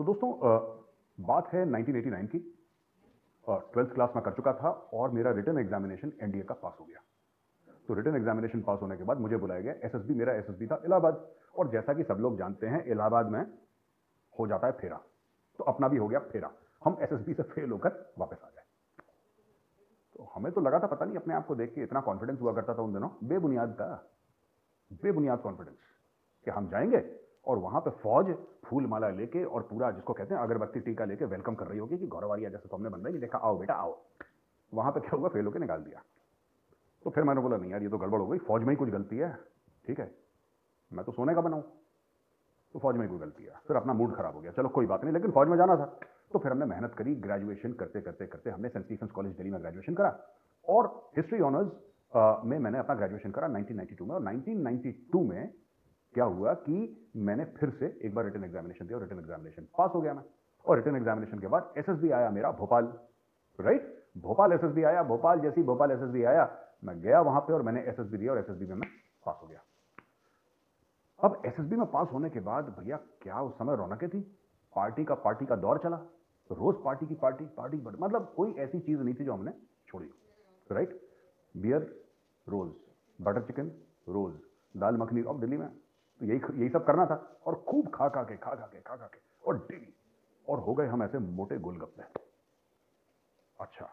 तो दोस्तों बात है 1989 की। 12th क्लास में कर चुका था और मेरा रिटन एग्जामिनेशन एनडीए का पास हो गया। तो रिटन एग्जामिनेशन पास होने के बाद मुझे बुलाया गया। एसएसबी, मेरा एसएसबी था इलाहाबाद, और जैसा कि सब लोग जानते हैं इलाहाबाद में हो जाता है फेरा, तो अपना भी हो गया फेरा। हम एसएसबी से फेल होकर वापस आ गए। तो हमें तो लगा था, पता नहीं अपने आप को देख के इतना कॉन्फिडेंस हुआ करता था उन दिनों, बेबुनियाद का, बेबुनियाद कॉन्फिडेंस कि हम जाएंगे और वहां पे फौज फूल माला लेके और पूरा जिसको कहते हैं अगरबत्ती टीका लेके वेलकम कर रही होगी कि गौरवारिया जैसे तो हमने बंदा ही नहीं देखा, आओ बेटा आओ। वहां पे क्या हुआ, फेल होकर निकाल दिया। तो फिर मैंने बोला नहीं यार, ये तो गड़बड़ हो गई, फौज में ही कुछ गलती है। ठीक है, मैं तो सोने का बनाऊं, तो फौज में ही कोई गलती है। फिर अपना मूड खराब हो गया, चलो कोई बात नहीं, लेकिन फौज में जाना था। तो फिर हमने मेहनत करी, ग्रेजुएशन करते करते करते हमने सेंट स्टीफेंस कॉलेज दिल्ली में ग्रेजुएशन करा, और हिस्ट्री ऑनर्स में मैंने अपना ग्रेजुएशन करा 1992 में। और 1992 में क्या हुआ कि मैंने फिर से एक बार रिटन एग्जामिनेशन दिया और रिटन एग्जामिनेशन पास हो गया मैं। और रिटन एग्जामिनेशन के बाद एसएसबी आया मेरा भोपाल, राइट, भोपाल एसएसबी आया। भोपाल जैसी भोपाल एसएसबी आया, मैं गया वहां पे और मैंने एसएसबी दिया और एसएसबी में मैं पास हो गया। अब एसएसबी में पास होने के बाद भैया क्या उस समय रौनकें थी, पार्टी का दौर चला, रोज पार्टी की पार्टी पार्टी, मतलब कोई ऐसी चीज नहीं थी जो हमने छोड़ी, राइट। बियर रोज, बटर चिकन रोज, दाल मखनी, अब दिल्ली में तो यही सब करना था, और खूब खा खा के और डेली, और हो गए हम ऐसे मोटे गोलगप्पे। अच्छा,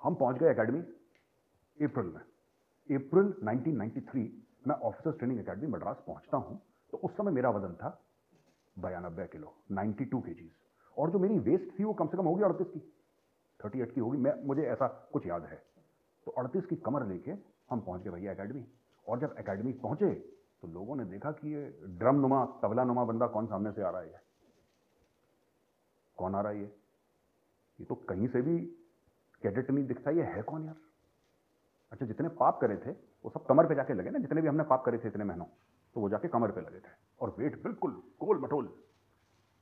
हम पहुंच गए एकेडमी अप्रैल में, अप्रैल 1993 मैं ऑफिसर्स ट्रेनिंग एकेडमी मद्रास पहुंचता हूं। तो उस समय मेरा वजन था 92 किलो, 92 केजीज, और जो मेरी वेस्ट थी वो कम से कम होगी 38 की, 38 की होगी, मुझे ऐसा कुछ याद है। तो 38 की कमर लेके हम पहुंच गए भैया एकेडमी। और जब एकेडमी पहुंचे तो लोगों ने देखा कि ये ड्रम नुमा, तबला नुमा बंदा कौन सामने से आ रहा है, कौन आ रहा है ये तो कहीं से भी कैडेट नहीं दिखता, ये है कौन यार। अच्छा, जितने पाप करे थे वो सब कमर पे जाके लगे ना, जितने भी हमने पाप करे थे इतने महीनों, तो वो जाके कमर पे लगे थे, और वेट बिल्कुल गोल मटोल।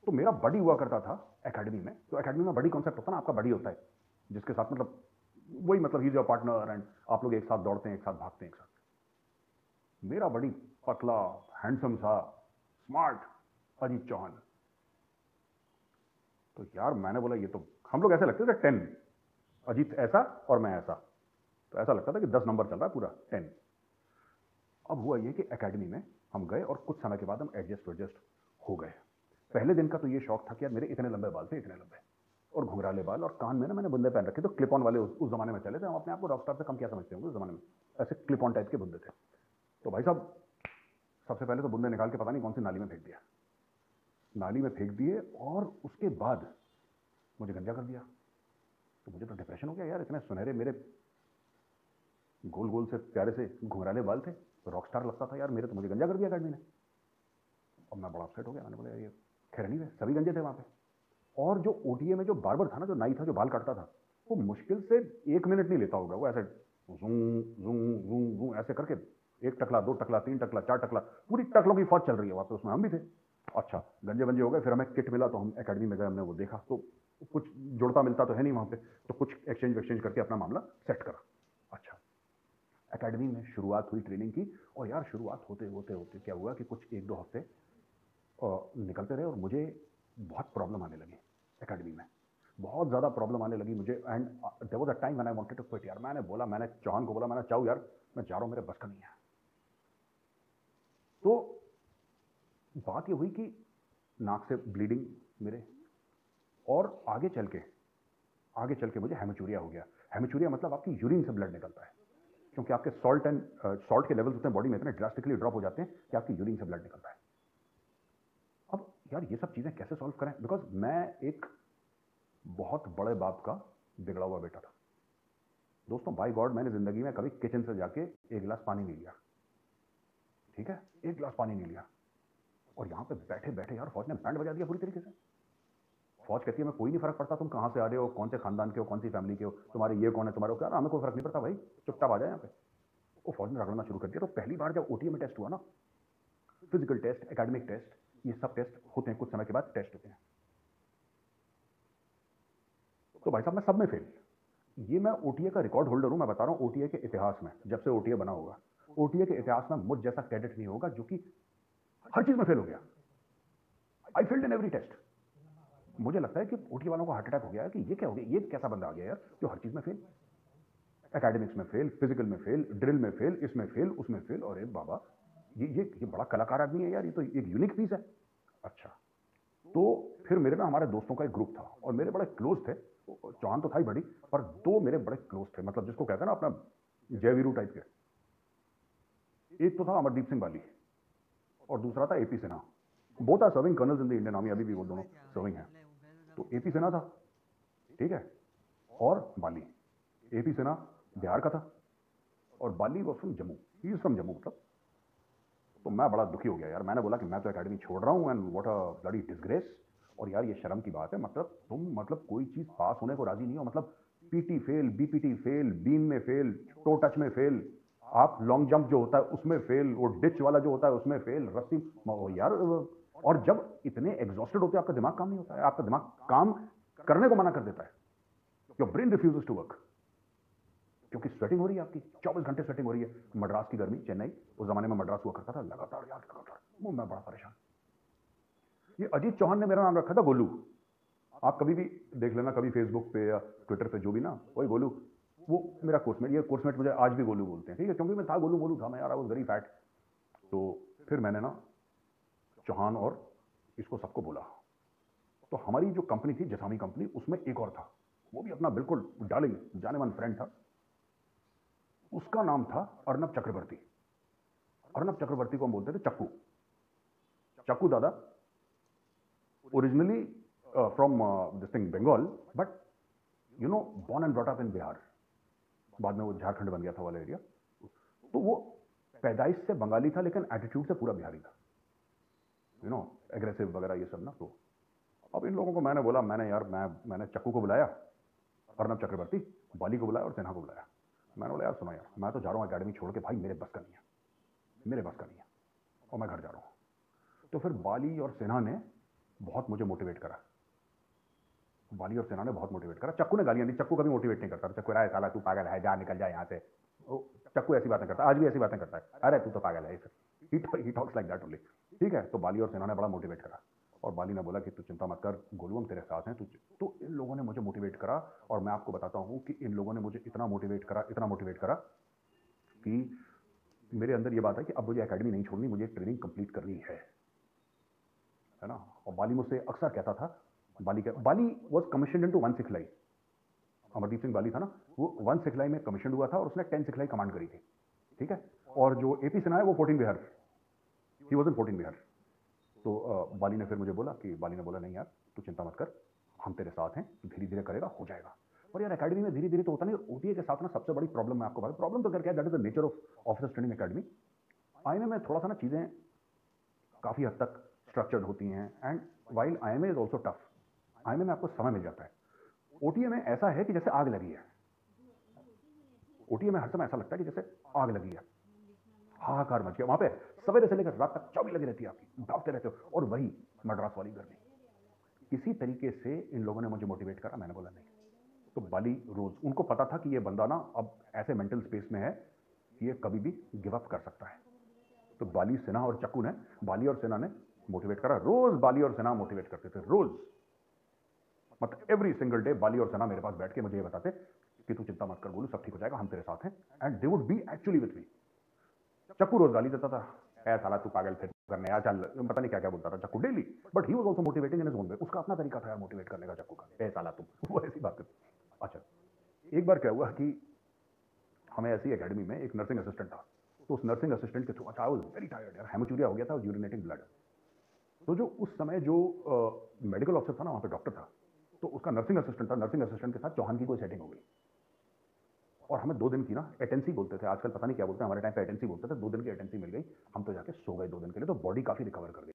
तो मेरा बडी हुआ करता था एकेडमी में। तो एकेडमी में बडी कॉन्सेप्ट होता है ना, आपका बडी होता है जिसके साथ मतलब वही, मतलब ही जो पार्टनर, एंड आप लोग एक साथ दौड़ते हैं, एक साथ भागते हैं, एक साथ। मेरा बड़ी पतला, हैंडसम सा, स्मार्ट अजीत चौहान। तो यार मैंने बोला ये तो, हम लोग ऐसे लगते थे 10, अजीत ऐसा और मैं ऐसा, तो ऐसा लगता था कि 10 नंबर चल रहा है पूरा 10। अब हुआ ये कि एकेडमी में हम गए और कुछ समय के बाद हम एडजस्ट हो गए। पहले दिन का तो ये शौक था कि यार मेरे इतने लंबे बाल थे, इतने लंबे, और घुंघराले बाल, और कान में ना मैंने बुंदे पहन रखे, तो क्लिप ऑन वाले उस जमाने में चले थे। हम अपने आप को रॉकस्टार से कम क्या समझते होंगे उस जमाने में, ऐसे क्लिप ऑन टाइप के बुंदे थे। तो भाई साहब सबसे पहले तो बुंदे निकाल के पता नहीं कौन सी नाली में फेंक दिया, नाली में फेंक दिए, और उसके बाद मुझे गंजा कर दिया। तो मुझे तो डिप्रेशन हो गया यार, इतने सुनहरे मेरे गोल गोल से प्यारे से घुंघराले बाल थे, रॉकस्टार लगता था यार मेरे, तो मुझे गंजा कर दिया एकेडमी ने। और मैं बड़ा अपसेट हो गया, मैंने बोला ये खैर नहीं है, सभी गंजे थे वहां पे। और जो ओटीए में जो बार्बर था ना, जो नाई था जो बाल काटता था, वो मुश्किल से 1 मिनट नहीं लेता होगा, वो ऐसे जूं जूं जूं जूं ऐसे करके 1 टकला, 2 टकला, 3 टकला, 4 टकला, पूरी टकलों की फौज चल रही है वहां पे, उसमें हम भी थे। अच्छा, गंजे बंजे हो गए, फिर हमें किट मिला, तो हम एकेडमी में गए, हमने वो देखा, तो कुछ जुड़ता मिलता तो है नहीं वहां पे, तो कुछ एक्सचेंज करके अपना मामला सेट करा। अच्छा, एकेडमी में शुरुआत हुई ट्रेनिंग की, और यार शुरुआत होते होते होते क्या हुआ कि कुछ 1-2 हफ्ते निकलते रहे, और मुझे बहुत प्रॉब्लम आने लगी एकेडमी में, बहुत ज़्यादा प्रॉब्लम आने लगी मुझे। And there was a time when I wanted to quit यार। मैंने चौहान को बोला, मैंने चाहूँ यार मैं जा रहा हूँ, मेरे बस का नहीं है। तो बात ये हुई कि नाक से ब्लीडिंग मेरे, और आगे चल के मुझे हेमेचूरिया हो गया। हेमेचूरिया मतलब आपकी यूरिन से ब्लड निकलता है, क्योंकि आपके सॉल्ट के लेवल्स होते हैं बॉडी में इतने ड्रास्टिकली ड्रॉप हो जाते हैं कि आपकी यूरिन से ब्लड निकलता है। अब यार ये सब चीज़ें कैसे सॉल्व करें, बिकॉज मैं एक बहुत बड़े बाप का बिगड़ा हुआ बेटा था। दोस्तों बाय गॉड मैंने जिंदगी में कभी किचन से जाके 1 गिलास पानी नहीं लिया, ठीक है, 1 गिलास पानी नहीं लिया। और यहाँ पे बैठे बैठे यार फौज ने बैंड बजा दिया पूरी तरीके से। फौज कहती है मैं कोई नहीं फर्क पड़ता तुम कहाँ से आ रहे हो, कौन से खानदान के हो, कौन सी फैमिली के हो, तुम्हारे ये कौन है, तुम्हारे क्या, हमें कोई फर्क नहीं पड़ता भाई, चुपचाप आ जाए यहाँ पे। वो फौज ने रगड़ना शुरू कर दिया। तो पहली बार जब ओटीए में टेस्ट हुआ ना, फिजिकल टेस्ट, एकेडमिक टेस्ट, ये सब टेस्ट होते हैं, कुछ समय के बाद टेस्ट होते हैं। तो भाई साहब मैं सब में फेल। ये मैं ओटीए का रिकॉर्ड होल्डर हूं, मैं बता रहा हूं ओटीए के इतिहास में, जब से ओटीए बना होगा, ओटीए के इतिहास में मुझ जैसा कैडेट नहीं होगा जो कि हर चीज में फेल हो गया। I failed in every test. मुझे लगता है कि ओटी वालों को हार्ट अटैक हो गया है कि ये क्या हो गया, ये कैसा बंदा आ गया यार जो हर चीज़ में फेल, एकेडमिक्स में फेल, फिजिकल में फेल, ड्रिल में फेल, इसमें फेल, उसमें फेल। और बाबा ये बड़ा कलाकार आदमी है यार, ये तो एक यूनिक पीस है। अच्छा, तो फिर मेरे ना हमारे दोस्तों का एक ग्रुप था और मेरे बड़े क्लोज थे। चौहान तो था ही बड़ी, पर दो मेरे बड़े क्लोज थे, मतलब जिसको कहते हैं ना अपना जयवीरू टाइप के। एक तो था अमरदीप सिंह बाली और दूसरा था AP Sinha. Both are serving colonels in the Indian army, अभी भी वो दोनों सर्विंग हैं। तो एपी सिन्हा था, ठीक है, और बाली। एपी सिन्हा बिहार का था और Bali was from Jammu, he is from Jammu मतलब। तो मैं बड़ा दुखी हो गया यार, मैंने बोला कि मैं तो एकेडमी छोड़ रहा हूँ and what a bloody disgrace. और यार ये शर्म की बात है, मतलब तुम मतलब कोई चीज़ पास होने को राजी नहीं हो, मतलब PT fail, BPT fail, beam में फेल, टो टच में फेल, आप लॉन्ग जंप जो होता है उसमें फेल, वो डिच वाला जो होता है उसमें फेल, रस्सी यार। और जब इतने एग्जॉस्टेड होते हैं आपका दिमाग काम नहीं होता है, आपका दिमाग काम करने को मना कर देता है, your brain refuses to work, क्योंकि स्वेटिंग हो रही है आपकी, 24 घंटे स्वेटिंग हो रही है। मद्रास की गर्मी, चेन्नई उस जमाने में मद्रास हुआ करता था, लगातार यार लगातार, वो मैं बड़ा परेशान। ये अजीत चौहान ने मेरा नाम रखा था गोलू। आप कभी भी देख लेना, कभी फेसबुक पे या ट्विटर पे जो भी ना, वही गोलू, वो मेरा कोर्समेट, ये कोर्समेट मुझे आज भी गोलू बोलते हैं, ठीक है, क्योंकि मैं था गोलू गोलू था मैं यार, आई वाज वेरी फैट। तो फिर मैंने ना चौहान और इसको सबको बोला। तो हमारी जो कंपनी थी जसामी कंपनी, उसमें एक और था, वो भी अपना बिल्कुल डार्लिंग जाने मन फ्रेंड था, उसका नाम था अर्नब चक्रवर्ती। अर्नब चक्रवर्ती को हम बोलते थे चक्कू। चक्कू दादा originally from this thing Bengal, but you know born and brought up in Bihar, बाद में वो झारखंड बन गया था वाला एरिया। तो वो पैदाइश से बंगाली था लेकिन एटीट्यूड से पूरा बिहारी था, यू नो एग्रेसिव वगैरह ये सब ना। तो अब इन लोगों को मैंने बोला, मैंने चक्कू को बुलाया, अर्नब चक्रवर्ती, बाली को बुलाया और सिन्हा को बुलाया। मैंने बोला यार सुनो यार, मैं तो जा रहा हूँ अकेडमी छोड़ के, भाई मेरे बस का नहीं है, मेरे बस का नहीं है, और मैं घर जा रहा हूँ। तो फिर बाली और सिन्हा ने बहुत मुझे मोटिवेट करा, बाली और सेना ने बहुत मोटिवेट करा। चक्कू ने गालियां दी, चक्कू कभी मोटिवेट नहीं करता, चक्कू राय साला तू पागल है, जा निकल जा यहाँ से। चक्कू ऐसी बातें करता है, आज भी ऐसी बातें करता है, अरे तू तो पागल है, he talks like that only. ठीक है, तो बाली और सेना ने बड़ा मोटिवेट करा और बाली ने बोला कि तू चिंता मत कर गोलू, हम तेरे साथ हैं। तो इन लोगों ने मुझे मोटिवेट करा और मैं आपको बताता हूँ कि इन लोगों ने मुझे इतना मोटिवेट करा कि मेरे अंदर ये बात है कि अब मुझे एकेडमी नहीं छोड़नी, मुझे ट्रेनिंग कंप्लीट करनी है ना। और बाली मुझसे अक्सर कहता था, बाली वॉज कमीशन इन टू 1 सिखलाई। अमरदीप सिंह बाली था ना, वो 1 सिखलाई में कमीशन हुआ था और उसने 10 सिखलाई कमांड करी थी, ठीक है। और जो एपी सिन्हा है वो 14 Bihar, he was in 14 Bihar. तो बाली ने फिर मुझे बोला कि, बाली ने बोला नहीं यार तू चिंता मत कर, हम तेरे साथ हैं, धीरे धीरे करेगा, हो जाएगा। और यार एकेडमी में धीरे धीरे तो होता नहीं, ओटीए के साथ ना सबसे बड़ी प्रॉब्लम मैं आपको बता, प्रॉब्लम तो क्या है, that is the nature of officers training academy. IMA में थोड़ा सा ना चीज़ें काफ़ी हद तक स्ट्रक्चर्ड होती हैं, and while IMA is also tough, IMA में आपको समय मिल जाता है। ओटीए में ऐसा है कि जैसे आग लगी है, ओटीए में हर समय ऐसा लगता है कि जैसे आग लगी है, हाहाकार मच गया वहां पे, सवेरे से लेकर रात तक चाबी लगी रहती है आपकी, दावते रहते हो, और वही मद्रास वाली गर्मी। इसी तरीके से इन लोगों ने मुझे मोटिवेट करा, मैंने बोला नहीं। तो बाली रोज, उनको पता था कि ये बंदा ना अब ऐसे मेंटल स्पेस में है कि ये कभी भी गिव अप कर सकता है। तो बाली, सिन्हा और चक्कू ने, बाली और सिन्हा ने मोटिवेट करा, रोज बाली और सिन्हा मोटिवेट करते थे, रोज, मतलब एवरी सिंगल डे बाली और सिन्हा मेरे पास बैठ के मुझे ये बताते कि तू चिंता मत कर गोलू, सब ठीक हो जाएगा, हम तेरे साथ हैं, and they would be actually with me. चक्कू रोज गाली देता था, ऐ साला तू पागल, फिर करने आ चल, पता नहीं क्या क्या बोलता था चक्कू daily, but he was also motivating in his own way, उसका अपना तरीका था यार मोटिवेट करने का चक्कू का, ऐ साला तुम, वो ऐसी बात करती। अच्छा, एक बार क्या हुआ कि हमें ऐसी एकेडमी में एक नर्सिंग असिस्टेंट था, तो उस नर्सिंग असिस्टेंट के थ्रू, अच्छा आई वाज वेरी टायर्ड यार, हेमोचूरिया हो गया था, यूरिनेटिंग ब्लड। तो जो उस समय जो मेडिकल ऑफिसर था ना, वहाँ पे डॉक्टर था, तो उसका नर्सिंग असिस्टेंट था, नर्सिंग असिस्टेंट के साथ चौहान की कोई सेटिंग हो गई और हमें 2 दिन की ना एटेंसी बोलते थे, आजकल पता नहीं क्या बोलते हैं, हमारे टाइम पे एटेंसी बोलते थे, 2 दिन की एटेंसी मिल गई, हम तो जाके सो गए 2 दिन के लिए, तो बॉडी काफ़ी रिकवर कर गई।